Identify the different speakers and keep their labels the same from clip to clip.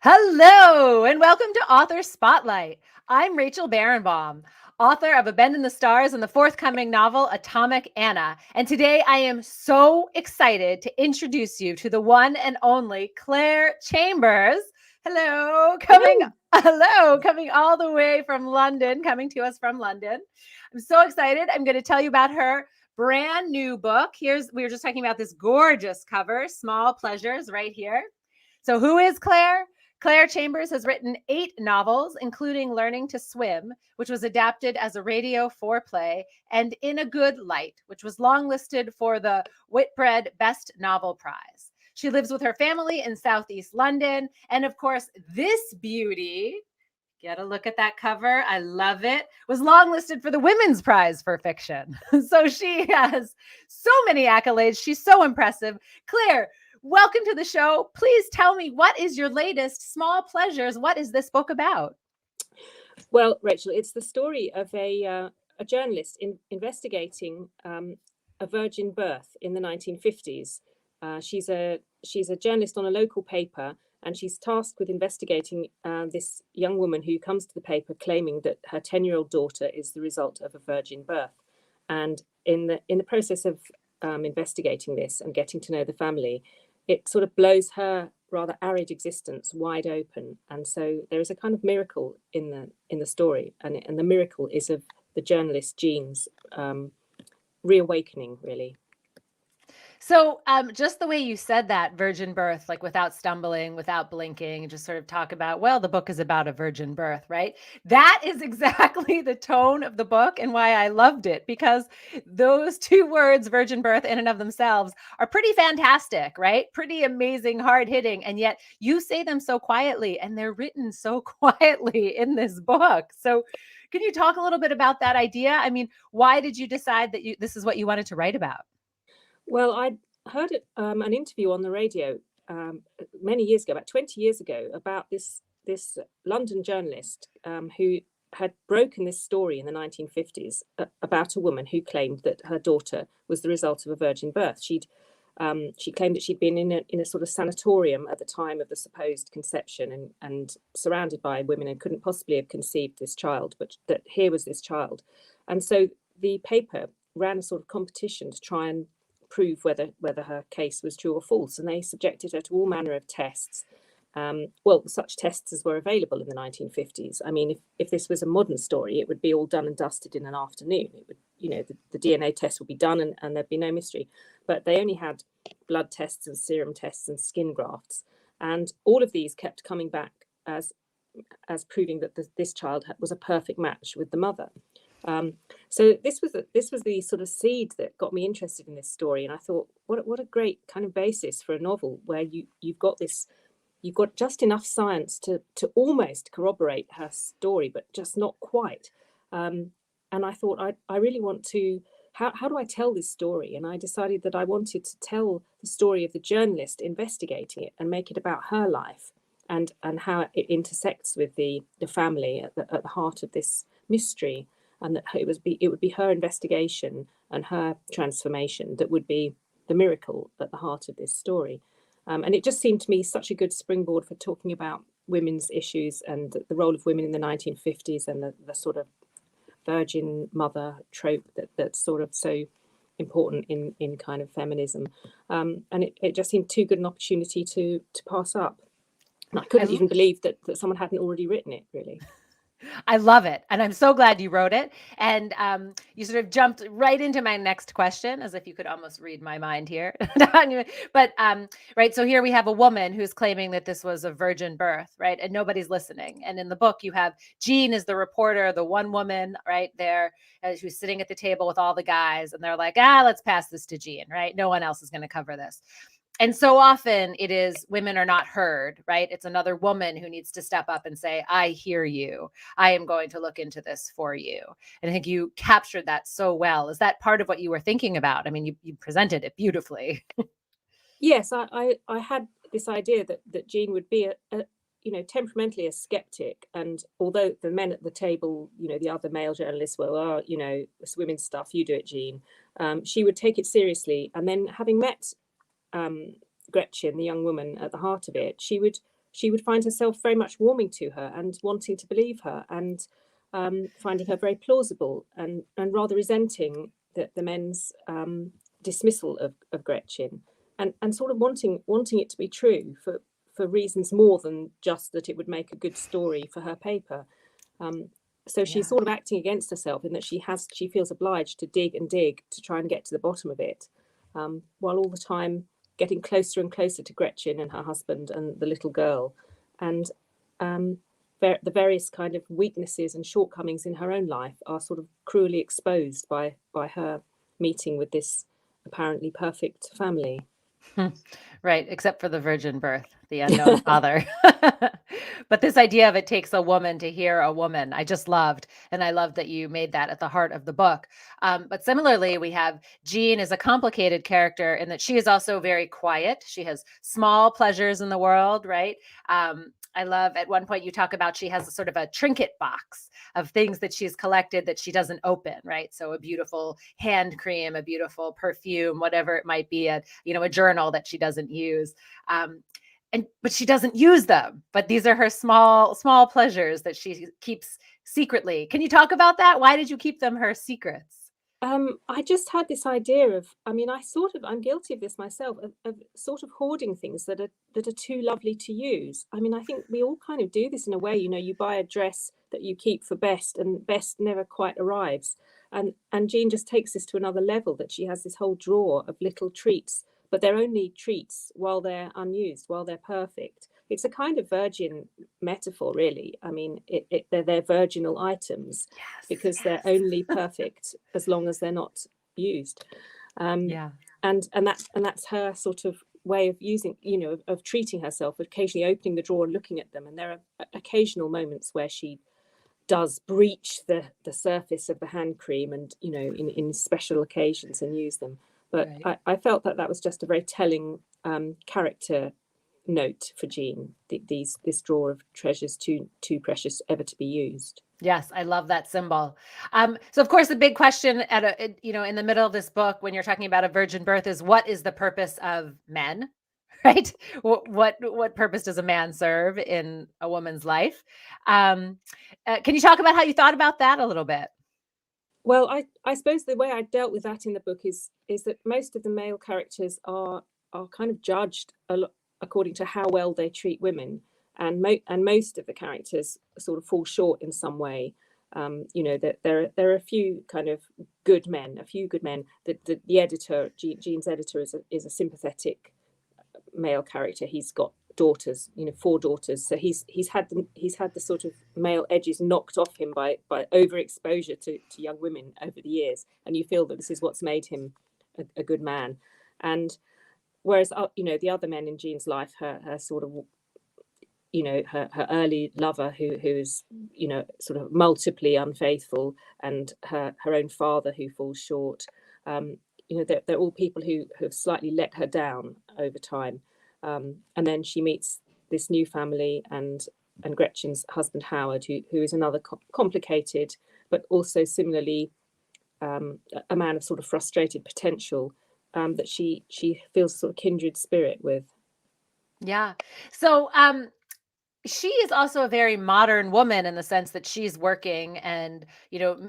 Speaker 1: Hello, and welcome to Author Spotlight. I'm Rachel Barenbaum, author of A Bend in the Stars and the forthcoming novel Atomic Anna. And today I am so excited to introduce you to the one and only Clare Chambers. Coming all the way from London, coming to us from London. I'm so excited. I'm going to tell you about her brand new book. We were just talking about this gorgeous cover, Small Pleasures, right here. So who is Clare? Clare Chambers has written 8 novels, including Learning to Swim, which was adapted as a radio foreplay, and In a Good Light, which was longlisted for the Whitbread Best Novel Prize. She lives with her family in Southeast London. And of course, this beauty, get a look at that cover. I love it. Was longlisted for the Women's Prize for Fiction. So she has so many accolades. She's so impressive. Clare, welcome to the show. Please tell me, what is your latest Small Pleasures? What is this book about?
Speaker 2: Well, Rachel, it's the story of a journalist investigating a virgin birth in the 1950s. She's a journalist on a local paper, and she's tasked with investigating this young woman who comes to the paper claiming that her 10-year-old daughter is the result of a virgin birth. And in the process of investigating this and getting to know the family, it sort of blows her rather arid existence wide open. And so there is a kind of miracle in the story, and the miracle is of the journalist Jean's reawakening, really.
Speaker 1: So just the way you said that, virgin birth, like without stumbling, without blinking, just sort of talk about, well, the book is about a virgin birth, right? That is exactly the tone of the book and why I loved it, because those 2 words, virgin birth, in and of themselves are pretty fantastic, right? Pretty amazing, hard hitting. And yet you say them so quietly, and they're written so quietly in this book. So can you talk a little bit about that idea? I mean, why did you decide that this is what you wanted to write about?
Speaker 2: Well, I heard an interview on the radio many years ago, about 20 years ago, about this London journalist who had broken this story in the 1950s about a woman who claimed that her daughter was the result of a virgin birth. She claimed that she'd been in a sort of sanatorium at the time of the supposed conception, and surrounded by women, and couldn't possibly have conceived this child, but that here was this child. And so the paper ran a sort of competition to try and prove whether her case was true or false, and they subjected her to all manner of tests. Such tests as were available in the 1950s. I mean, if this was a modern story, it would be all done and dusted in an afternoon. It would, the DNA test would be done, and there'd be no mystery. But they only had blood tests and serum tests and skin grafts, and all of these kept coming back as proving that this child was a perfect match with the mother. So this was the sort of seed that got me interested in this story, and I thought, what a great kind of basis for a novel where you've got just enough science to almost corroborate her story, but just not quite. And I thought, I really want to. How do I tell this story? And I decided that I wanted to tell the story of the journalist investigating it and make it about her life, and how it intersects with the family at the heart of this mystery. And that it would be her investigation and her transformation that would be the miracle at the heart of this story. And it just seemed to me such a good springboard for talking about women's issues and the role of women in the 1950s, and the sort of virgin mother trope that's sort of so important in kind of feminism. And it just seemed too good an opportunity to pass up. And I couldn't even believe that someone hadn't already written it, really.
Speaker 1: I love it. And I'm so glad you wrote it. And you sort of jumped right into my next question, as if you could almost read my mind here. But right. So here we have a woman who's claiming that this was a virgin birth, right? And nobody's listening. And in the book, you have Jean as the reporter, the one woman right there, who's sitting at the table with all the guys. And they're like, let's pass this to Jean, right? No one else is going to cover this. And so often it is women are not heard, right? It's another woman who needs to step up and say, I hear you. I am going to look into this for you. And I think you captured that so well. Is that part of what you were thinking about? I mean, you presented it beautifully.
Speaker 2: Yes, I had this idea that Jean would be temperamentally a skeptic. And although the men at the table, the other male journalists were, it's women's stuff, you do it, Jean. She would take it seriously. And then having met Gretchen, the young woman at the heart of it, she would she would find herself very much warming to her and wanting to believe her, and finding her very plausible, and rather resenting the men's dismissal of Gretchen, and sort of wanting it to be true for reasons more than just that it would make a good story for her paper. So she's sort of acting against herself in that she feels obliged to dig and dig to try and get to the bottom of it, while all the time getting closer and closer to Gretchen and her husband and the little girl, and the various kind of weaknesses and shortcomings in her own life are sort of cruelly exposed by her meeting with this apparently perfect family.
Speaker 1: Right, except for the virgin birth, the unknown father. But this idea of it takes a woman to hear a woman, I just loved. And I love that you made that at the heart of the book. But similarly, we have Jean is a complicated character in that she is also very quiet. She has small pleasures in the world, right? I love at one point you talk about she has a sort of a trinket box of things that she's collected that she doesn't open, right? So a beautiful hand cream, a beautiful perfume, whatever it might be, a journal that she doesn't use. But she doesn't use them. But these are her small pleasures that she keeps secretly. Can you talk about that? Why did you keep them her secrets?
Speaker 2: I just had this idea of, I'm guilty of this myself, of sort of hoarding things that are too lovely to use. I think we all kind of do this in a way. You buy a dress that you keep for best, and best never quite arrives. And Jean just takes this to another level, that she has this whole drawer of little treats, but they're only treats while they're unused, while they're perfect. It's a kind of virgin metaphor, really. They're virginal items, because they're only perfect as long as they're not used. And that's her sort of way of using, of treating herself, occasionally opening the drawer and looking at them. And there are occasional moments where she does breach the surface of the hand cream, and in special occasions, and use them. But right. I felt that was just a very telling character note for Jean, this drawer of treasures too precious ever to be used.
Speaker 1: Yes, I love that symbol. So of course, the big question in the middle of this book, when you're talking about a virgin birth, is what is the purpose of men, right? What purpose does a man serve in a woman's life? Can you talk about how you thought about that a little bit?
Speaker 2: Well, I suppose the way I dealt with that in the book is that most of the male characters are kind of judged according to how well they treat women, and most of the characters sort of fall short in some way. That there are a few kind of good men. The editor, Jean's editor, is a sympathetic male character. He's got daughters, 4 daughters, so he's had the sort of male edges knocked off him by overexposure to young women over the years, and you feel that this is what's made him a good man. And whereas the other men in Jean's life, her sort of her early lover who's sort of multiply unfaithful, and her own father who falls short, they're all people who have slightly let her down over time. And then she meets this new family, and Gretchen's husband Howard, who is another complicated but also similarly a man of sort of frustrated potential, that she feels a sort of kindred spirit with.
Speaker 1: Yeah. So she is also a very modern woman in the sense that she's working and,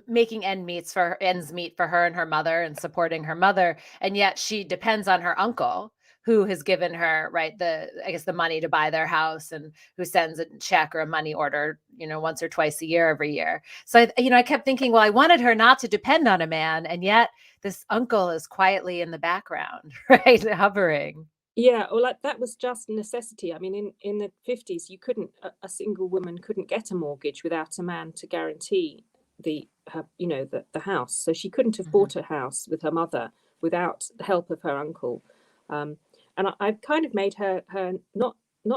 Speaker 1: making ends meet for her and her mother, and supporting her mother. And yet she depends on her uncle, who has given her, right, the money to buy their house, and who sends a check or a money order, once or twice a year every year. So, I kept thinking, well, I wanted her not to depend on a man. And yet this uncle is quietly in the background, right, hovering.
Speaker 2: Yeah, well, that was just necessity. In the 50s, you couldn't, a single woman couldn't get a mortgage without a man to guarantee the house. So she couldn't have bought a house with her mother without the help of her uncle. And I've kind of made her not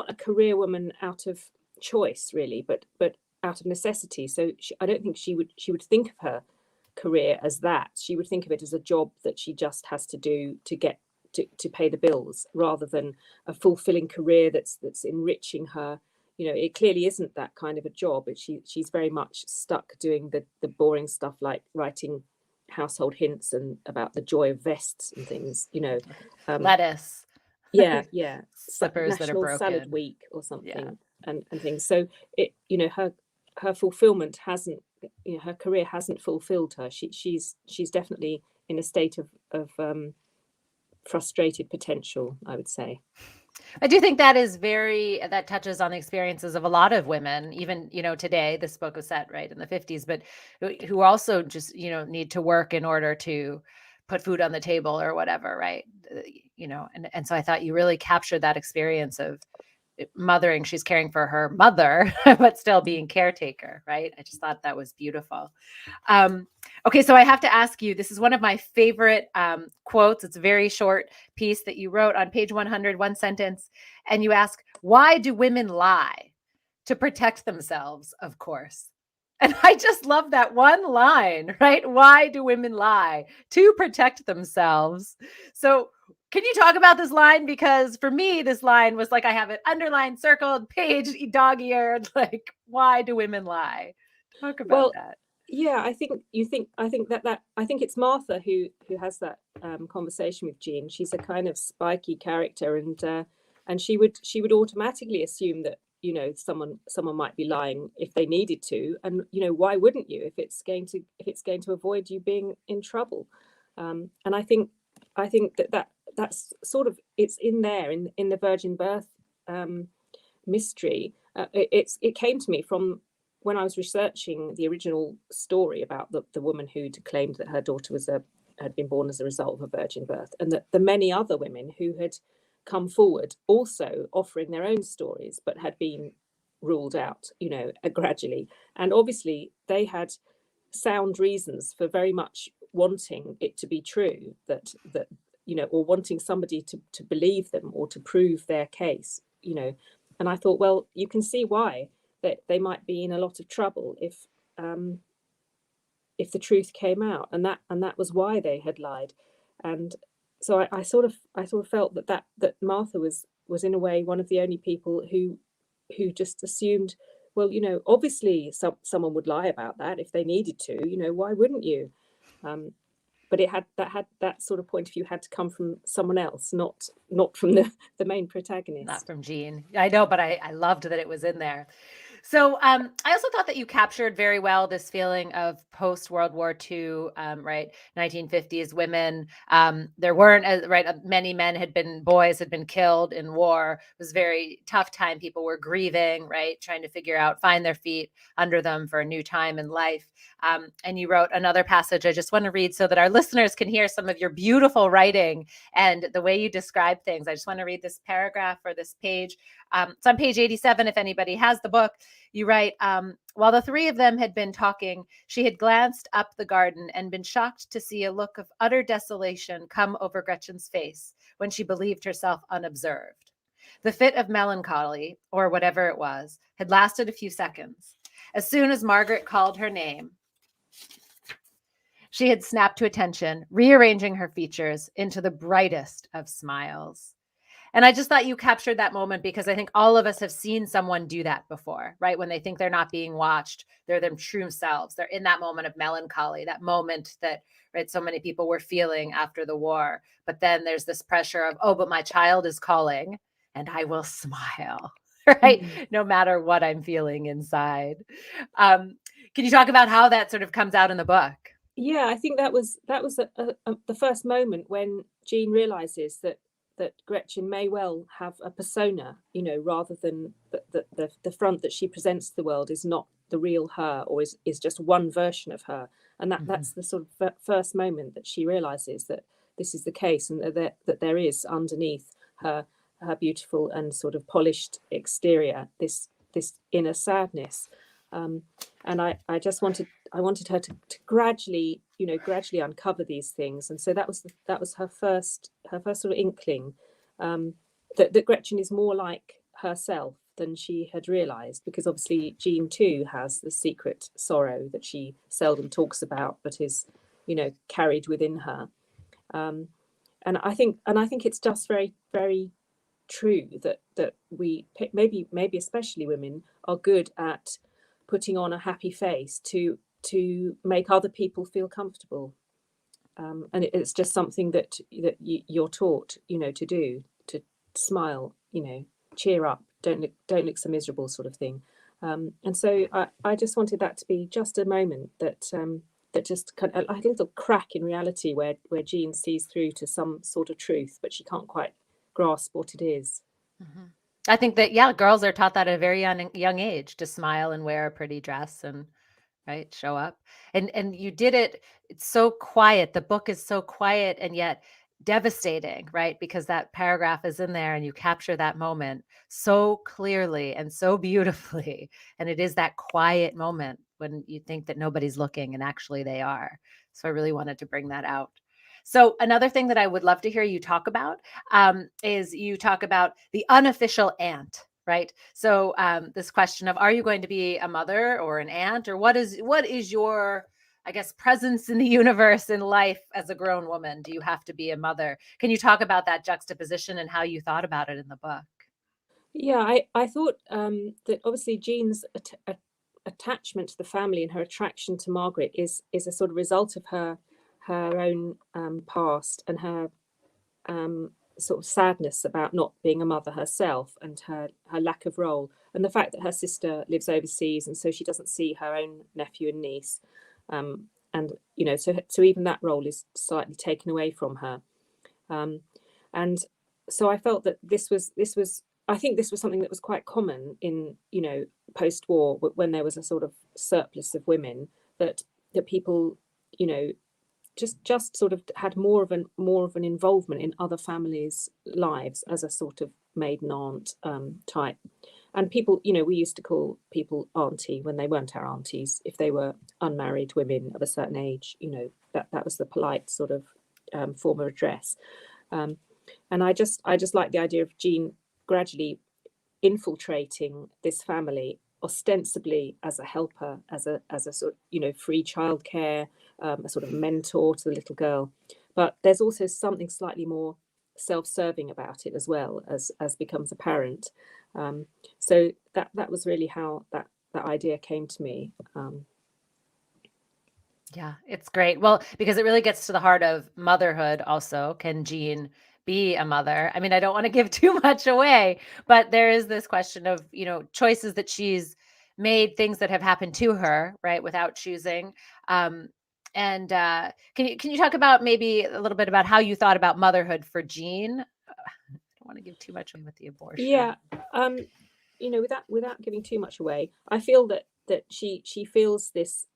Speaker 2: a career woman out of choice, really, but out of necessity. So I don't think she would think of her career as that. She would think of it as a job that she just has to do to get to pay the bills, rather than a fulfilling career that's enriching her. It clearly isn't that kind of a job. She's very much stuck doing the boring stuff, like writing household hints and about the joy of vests and things.
Speaker 1: Lettuce.
Speaker 2: Yeah.
Speaker 1: Slippers that are
Speaker 2: National
Speaker 1: broken.
Speaker 2: Salad Week or something. and things. So it, you know, her fulfillment hasn't, you know, her career hasn't fulfilled her. She's definitely in a state of frustrated potential, I would say.
Speaker 1: I do think that is that touches on the experiences of a lot of women, even, you know, today. This book was set right in the 50s, but who also just, you know, need to work in order to put food on the table or whatever, right? You know, and so I thought you really captured that experience of mothering. She's caring for her mother, but still being caretaker, right? I just thought that was beautiful. Okay, so I have to ask you, this is one of my favorite quotes. It's a very short piece that you wrote on page 100, one sentence, and you ask, why do women lie? To protect themselves, of course. And I just love that one line, right? Why do women lie? To protect themselves. So can you talk about this line? Because for me, this line was like, I have it underlined, circled, page, dog-eared, like, why do women lie? Talk about that.
Speaker 2: Yeah, I think I think it's Martha who has that conversation with Jean. She's a kind of spiky character, and she would automatically assume that, you know, someone might be lying if they needed to, and, you know, why wouldn't you if it's going to avoid you being in trouble? And I think that's sort of, it's in there in the virgin birth mystery. It came to me from when I was researching the original story about the woman who claimed that her daughter had been born as a result of a virgin birth, and that the many other women who had come forward also offering their own stories, but had been ruled out, you know, gradually. And obviously they had sound reasons for very much wanting it to be true, that you know, or wanting somebody to believe them or to prove their case, you know. And I thought, well, you can see why that they might be in a lot of trouble if the truth came out, and that was why they had lied. And so I sort of felt that Martha was in a way one of the only people who just assumed, well, you know, obviously someone would lie about that if they needed to, you know, why wouldn't you? But that sort of point of view had to come from someone else, not from the main protagonist.
Speaker 1: Not from Jean. I know, but I loved that it was in there. So I also thought that you captured very well this feeling of post-World War II, right? 1950s women. There weren't many boys had been killed in war. It was a very tough time. People were grieving, right? Trying to find their feet under them for a new time in life. And you wrote another passage I just want to read so that our listeners can hear some of your beautiful writing and the way you describe things. I just want to read this paragraph or this page. It's on page 87, if anybody has the book. You write, while the three of them had been talking, she had glanced up the garden and been shocked to see a look of utter desolation come over Gretchen's face when she believed herself unobserved. The fit of melancholy, or whatever it was, had lasted a few seconds. As soon as Margaret called her name, she had snapped to attention, rearranging her features into the brightest of smiles. And I just thought you captured that moment because I think all of us have seen someone do that before, right? When they think they're not being watched, they're their true selves. They're in that moment of melancholy, that moment that, right, so many people were feeling after the war. But then there's this pressure of, oh, but my child is calling and I will smile, right? Mm-hmm. No matter what I'm feeling inside. Can you talk about how that sort of comes out in the book?
Speaker 2: Yeah, I think that was the first moment when Jean realizes that Gretchen may well have a persona, you know, rather than the front that she presents to the world is not the real her, or is just one version of her. And that's the sort of first moment that she realizes that this is the case, and that there is underneath her beautiful and sort of polished exterior this inner sadness. And I just wanted her to gradually uncover these things. And so that was her first sort of inkling, that Gretchen is more like herself than she had realized, because obviously Jean too has the secret sorrow that she seldom talks about, but is, you know, carried within her. And I think it's just very, very true that we maybe especially women are good at putting on a happy face to make other people feel comfortable, and it's just something that you're taught, you know, to do, to smile, you know, cheer up, don't look so miserable, sort of thing. And so I just wanted that to be just a moment that that just kind of like a little crack in reality where Jean sees through to some sort of truth, but she can't quite grasp what it is.
Speaker 1: Mm-hmm. I think that, yeah, girls are taught that at a very young age, to smile and wear a pretty dress and right, show up. And you did it. It's so quiet. The book is so quiet and yet devastating, right? Because that paragraph is in there and you capture that moment so clearly and so beautifully. And it is that quiet moment when you think that nobody's looking and actually they are. So I really wanted to bring that out. So another thing that I would love to hear you talk about is you talk about the unofficial aunt, right? So this question of, are you going to be a mother or an aunt, or what is your, I guess, presence in the universe in life as a grown woman? Do you have to be a mother? Can you talk about that juxtaposition and how you thought about it in the book?
Speaker 2: Yeah, I thought that obviously Jean's attachment to the family and her attraction to Margaret is a sort of result of her own past and her sort of sadness about not being a mother herself and her lack of role, and the fact that her sister lives overseas and so she doesn't see her own nephew and niece, and you know, so even that role is slightly taken away from her, and so I felt that this was I think this was something that was quite common in, you know, post-war, when there was a sort of surplus of women, that people, you know, just sort of had more of an involvement in other families' lives as a sort of maiden aunt type. And people, you know, we used to call people auntie when they weren't our aunties, if they were unmarried women of a certain age. You know, that was the polite sort of form of address. And I just like the idea of Jean gradually infiltrating this family, ostensibly as a helper, as a sort of, you know, free childcare, a sort of mentor to the little girl. But there's also something slightly more self-serving about it as well, as becomes apparent. So that was really how that idea came to me.
Speaker 1: Yeah, it's great. Well, because it really gets to the heart of motherhood also. Can Jean be a mother? I mean, I don't want to give too much away, but there is this question of, you know, choices that she's made, things that have happened to her, right, without choosing. Um, and can you talk about maybe a little bit about how you thought about motherhood for Jean? I don't want to give too much away with the abortion.
Speaker 2: Yeah, you know, without giving too much away, I feel that she feels this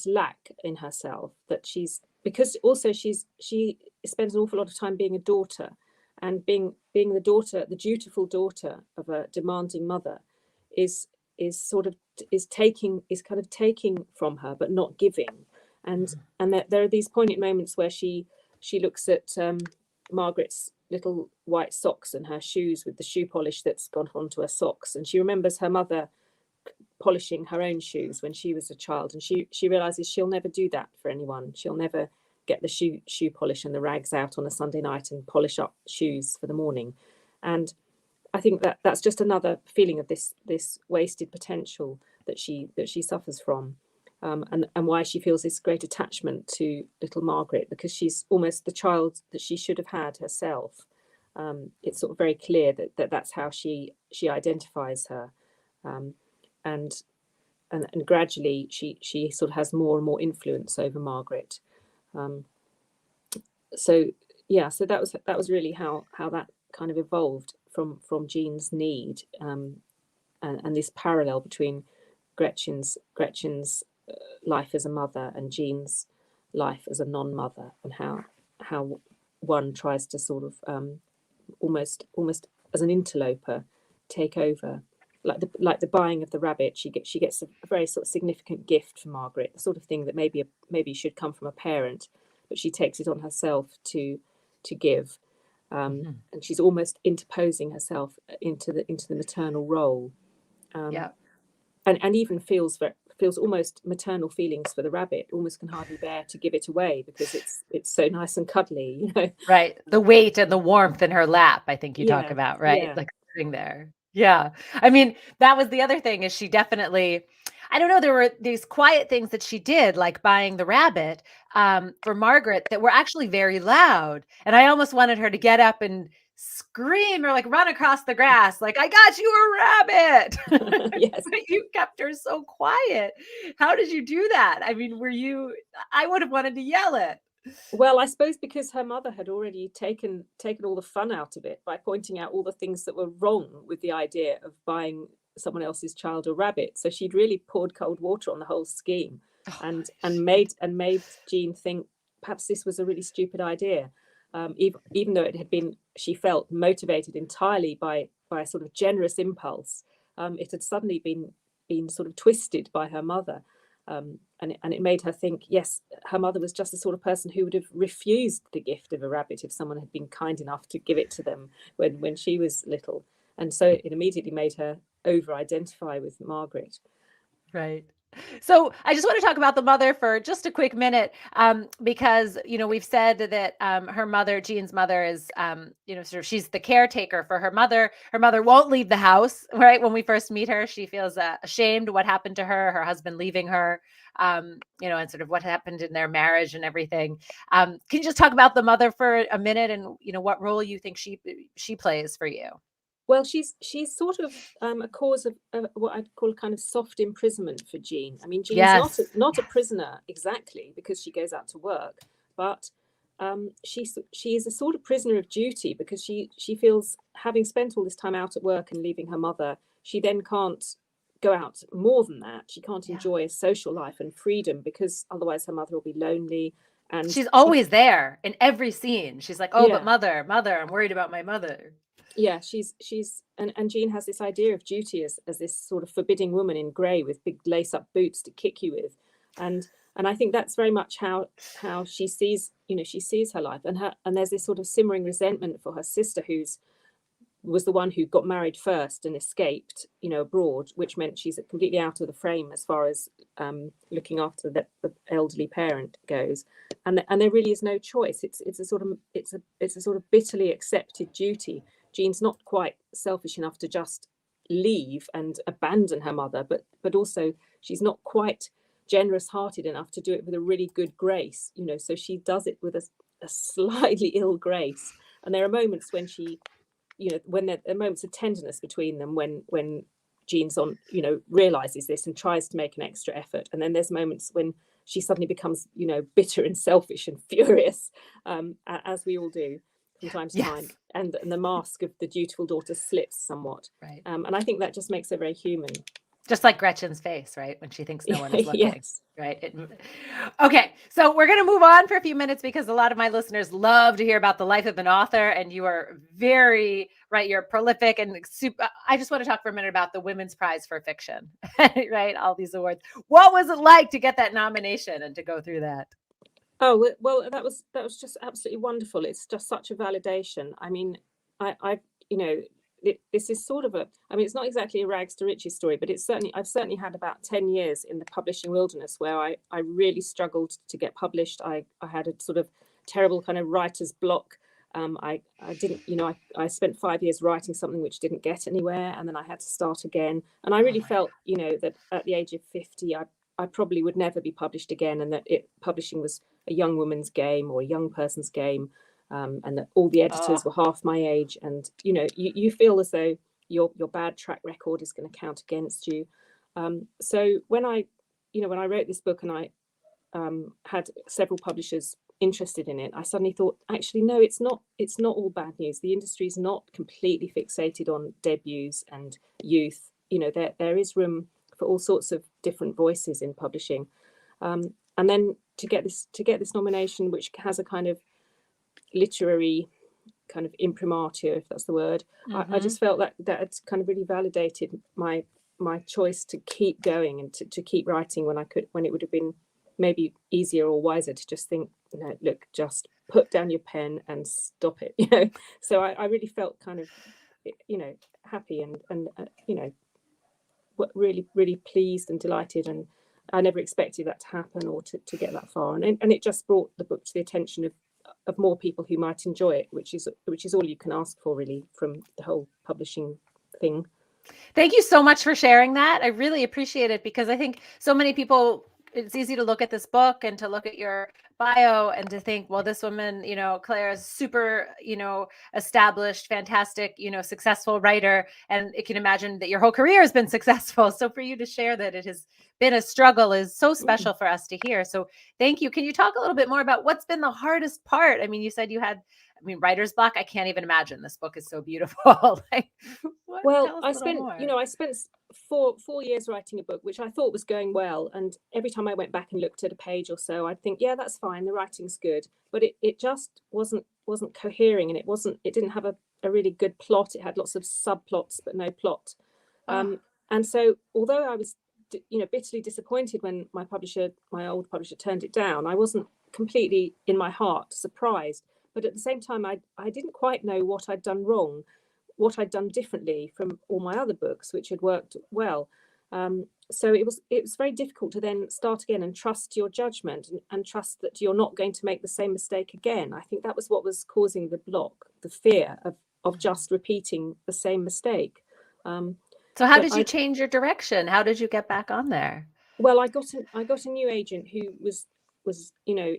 Speaker 2: lack in herself, that she's, because also she spends an awful lot of time being a daughter, and being the daughter, the dutiful daughter of a demanding mother, is sort of is kind of taking from her but not giving. And there are these poignant moments where she looks at Margaret's little white socks and her shoes with the shoe polish that's gone onto her socks, and she remembers her mother polishing her own shoes when she was a child, and she realizes she'll never do that for anyone. She'll never get the shoe polish and the rags out on a Sunday night and polish up shoes for the morning. And I think that that's just another feeling of this wasted potential that she suffers from, and why she feels this great attachment to little Margaret, because she's almost the child that she should have had herself. It's sort of very clear that that's how she identifies her. And gradually she sort of has more and more influence over Margaret. So yeah, so that was really how that kind of evolved from Jean's need, and this parallel between Gretchen's life as a mother and Jean's life as a non-mother, and how one tries to sort of almost as an interloper take over. Like the buying of the rabbit, she gets a very sort of significant gift for Margaret, the sort of thing that maybe should come from a parent, but she takes it on herself to give, and she's almost interposing herself into the maternal role,
Speaker 1: Yeah.
Speaker 2: and even feels almost maternal feelings for the rabbit, almost can hardly bear to give it away because it's so nice and cuddly, you know.
Speaker 1: Right. The weight and the warmth in her lap, I think you talk
Speaker 2: Yeah,
Speaker 1: about, right?
Speaker 2: yeah.
Speaker 1: Like sitting there. Yeah. I mean, that was the other thing, is she definitely, I don't know, there were these quiet things that she did, like buying the rabbit for Margaret, that were actually very loud. And I almost wanted her to get up and scream or like run across the grass, like, I got you a rabbit.
Speaker 2: Yes.
Speaker 1: But you kept her so quiet. How did you do that? I mean, I would have wanted to yell it.
Speaker 2: Well, I suppose because her mother had already taken all the fun out of it by pointing out all the things that were wrong with the idea of buying someone else's child a rabbit. So she'd really poured cold water on the whole scheme, and made Jean think perhaps this was a really stupid idea, even though it had been, she felt, motivated entirely by a sort of generous impulse. It had suddenly been sort of twisted by her mother. And it made her think, yes, her mother was just the sort of person who would have refused the gift of a rabbit if someone had been kind enough to give it to them when she was little. And so it immediately made her over-identify with Margaret.
Speaker 1: Right. So I just want to talk about the mother for just a quick minute, because, we've said that her mother, Jean's mother, is, sort of, she's the caretaker for her mother. Her mother won't leave the house, right? When we first meet her, she feels ashamed what happened to her husband leaving her, and sort of what happened in their marriage and everything. Can you just talk about the mother for a minute and, what role you think she plays for you?
Speaker 2: Well, she's sort of a cause of what I'd call a kind of soft imprisonment for Jean. I mean, Jean's
Speaker 1: Yes.
Speaker 2: not a prisoner exactly because she goes out to work, but she is a sort of prisoner of duty because she feels, having spent all this time out at work and leaving her mother, she then can't go out more than that. She can't enjoy a social life and freedom because otherwise her mother will be lonely. And
Speaker 1: she's always there in every scene. She's like, oh,
Speaker 2: Yeah.
Speaker 1: but mother, I'm worried about my mother.
Speaker 2: Yeah, she's and Jean has this idea of duty as this sort of forbidding woman in grey with big lace-up boots to kick you with, and I think that's very much how she sees her life, and there's this sort of simmering resentment for her sister, was the one who got married first and escaped abroad, which meant she's completely out of the frame as far as looking after the elderly parent goes, and there really is no choice. It's a sort of bitterly accepted duty. Jean's not quite selfish enough to just leave and abandon her mother, but also she's not quite generous-hearted enough to do it with a really good grace, so she does it with a slightly ill grace. And there are moments when when there are moments of tenderness between them when Jean's realizes this and tries to make an extra effort, and then there's moments when she suddenly becomes bitter and selfish and furious, as we all do from time to time, and the mask of the dutiful daughter slips somewhat,
Speaker 1: right?
Speaker 2: And I think that just makes her very human.
Speaker 1: Just like Gretchen's face, right? When she thinks no one is looking,
Speaker 2: yes.
Speaker 1: Right? Okay, so we're going to move on for a few minutes because a lot of my listeners love to hear about the life of an author, and you are very, right, you're prolific and super. I just want to talk for a minute about the Women's Prize for Fiction, right? All these awards. What was it like to get that nomination and to go through that?
Speaker 2: Oh, well, that was just absolutely wonderful. It's just such a validation. I mean, this is sort of it's not exactly a rags to riches story, but I've certainly had about 10 years in the publishing wilderness where I really struggled to get published. I had a sort of terrible kind of writer's block. I didn't, I spent 5 years writing something which didn't get anywhere, and then I had to start again. And I really felt, that at the age of 50, I probably would never be published again, and that publishing was a young woman's game or a young person's game, and that all the editors were half my age, and you feel as though your bad track record is going to count against you. So when I wrote this book and I had several publishers interested in it, I suddenly thought, actually, no, it's not all bad news. The industry is not completely fixated on debuts and youth. There is room for all sorts of different voices in publishing, and then to get this nomination, which has a kind of literary kind of imprimatur, if that's the word, I just felt that it's kind of really validated my choice to keep going and to keep writing when it would have been maybe easier or wiser to just think, look, just put down your pen and stop it. So I really felt kind of happy and really, really pleased and delighted, and I never expected that to happen or to get that far, and it just brought the book to the attention of more people who might enjoy it, which is all you can ask for, really, from the whole publishing thing.
Speaker 1: Thank you so much for sharing that. I really appreciate it, because I think so many people it's easy to look at this book and to look at your bio and to think, well, this woman, Claire is super, established, fantastic, successful writer. And it can imagine that your whole career has been successful. So for you to share that it has been a struggle is so special for us to hear. So thank you. Can you talk a little bit more about what's been the hardest part? I mean, you said you had, writer's block. I can't even imagine. This book is so beautiful. Like,
Speaker 2: well, I spent 4 years writing a book, which I thought was going well. And every time I went back and looked at a page or so, I'd think, yeah, that's fine. The writing's good. But it just wasn't cohering, and it didn't have a really good plot. It had lots of subplots, but no plot. And so although I was, bitterly disappointed when my old publisher turned it down, I wasn't completely in my heart surprised. But at the same time, I didn't quite know what I'd done wrong, what I'd done differently from all my other books, which had worked well. So it was very difficult to then start again and trust your judgment and trust that you're not going to make the same mistake again. I think that was what was causing the block, the fear of just repeating the same mistake.
Speaker 1: So how did you change your direction? How did you get back on there?
Speaker 2: Well, I got a new agent who was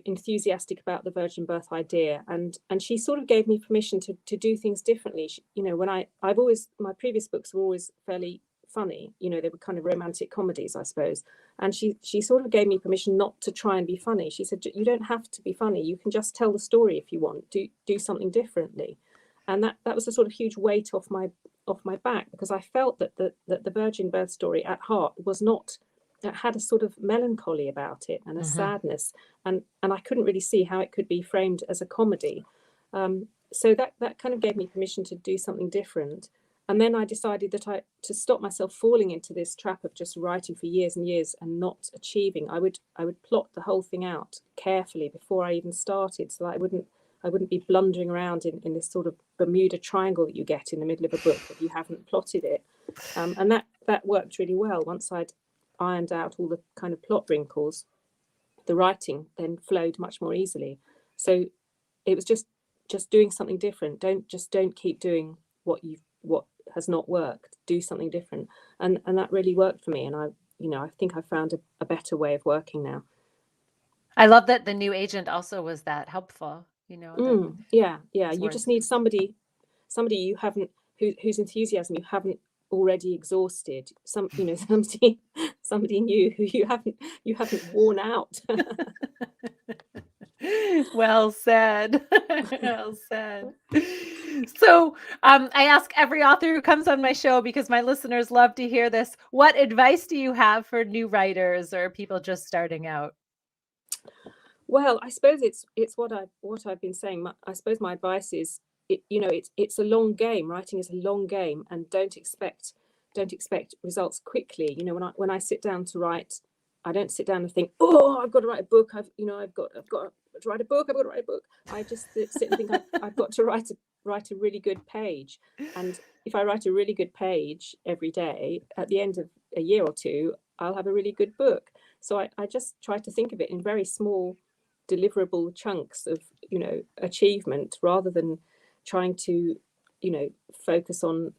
Speaker 2: enthusiastic about the virgin birth idea, and she sort of gave me permission to do things differently. When my previous books were always fairly funny, they were kind of romantic comedies, I suppose, and she sort of gave me permission not to try and be funny. She said, you don't have to be funny, you can just tell the story if you want, do something differently. And that was a sort of huge weight off my back, because I felt that the virgin birth story at heart it had a sort of melancholy about it and a sadness, and I couldn't really see how it could be framed as a comedy. So that kind of gave me permission to do something different. And then I decided that to stop myself falling into this trap of just writing for years and years and not achieving, I would plot the whole thing out carefully before I even started, so that I wouldn't be blundering around in this sort of Bermuda Triangle that you get in the middle of a book if you haven't plotted it. And that worked really well. Once I'd ironed out all the kind of plot wrinkles, the writing then flowed much more easily. So it was just doing something different. Don't keep doing what has not worked. Do something different, and that really worked for me. And I think I found a better way of working now.
Speaker 1: I love that the new agent also was that helpful.
Speaker 2: Yeah. You just need somebody you haven't, whose enthusiasm you haven't already exhausted. Somebody new who you haven't worn out.
Speaker 1: Well said. Well said. So I ask every author who comes on my show, because my listeners love to hear this, what advice do you have for new writers or people just starting out?
Speaker 2: Well, I suppose it's what I've been saying. I suppose my advice is, it's a long game. Writing is a long game, and don't expect results quickly. When I sit down to write, I don't sit down and think, oh, I've got to write a book. I've got to write a book. I've got to write a book. I just sit and think I've got to write a really good page. And if I write a really good page every day, at the end of a year or two, I'll have a really good book. So I just try to think of it in very small, deliverable chunks of achievement, rather than trying to focus on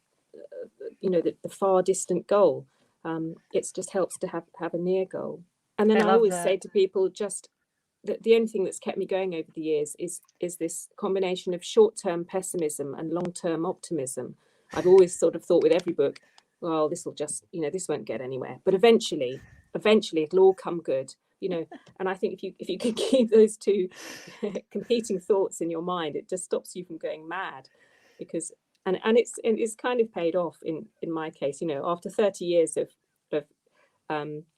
Speaker 2: the far distant goal. It just helps to have a near goal. And then I always say to people, just the only thing that's kept me going over the years is this combination of short-term pessimism and long-term optimism. I've always sort of thought with every book, well, this will just, this won't get anywhere, but eventually it'll all come good. And I think if you can keep those two competing thoughts in your mind, it just stops you from going mad. Because and it's kind of paid off in my case. After 30 years of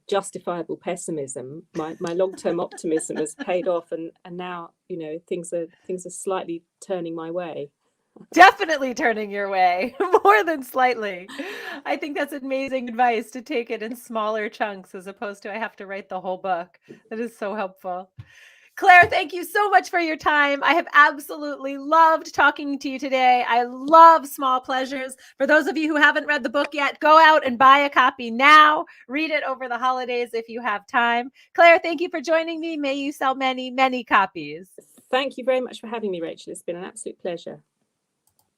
Speaker 2: justifiable pessimism, my long-term optimism has paid off, and now things are slightly turning my way.
Speaker 1: Definitely turning your way, more than slightly. I think that's amazing advice, to take it in smaller chunks as opposed to I have to write the whole book. That is so helpful. Claire, thank you so much for your time. I have absolutely loved talking to you today. I love Small Pleasures. For those of you who haven't read the book yet, go out and buy a copy now. Read it over the holidays if you have time. Claire, thank you for joining me. May you sell many, many copies.
Speaker 2: Thank you very much for having me, Rachel. It's been an absolute pleasure.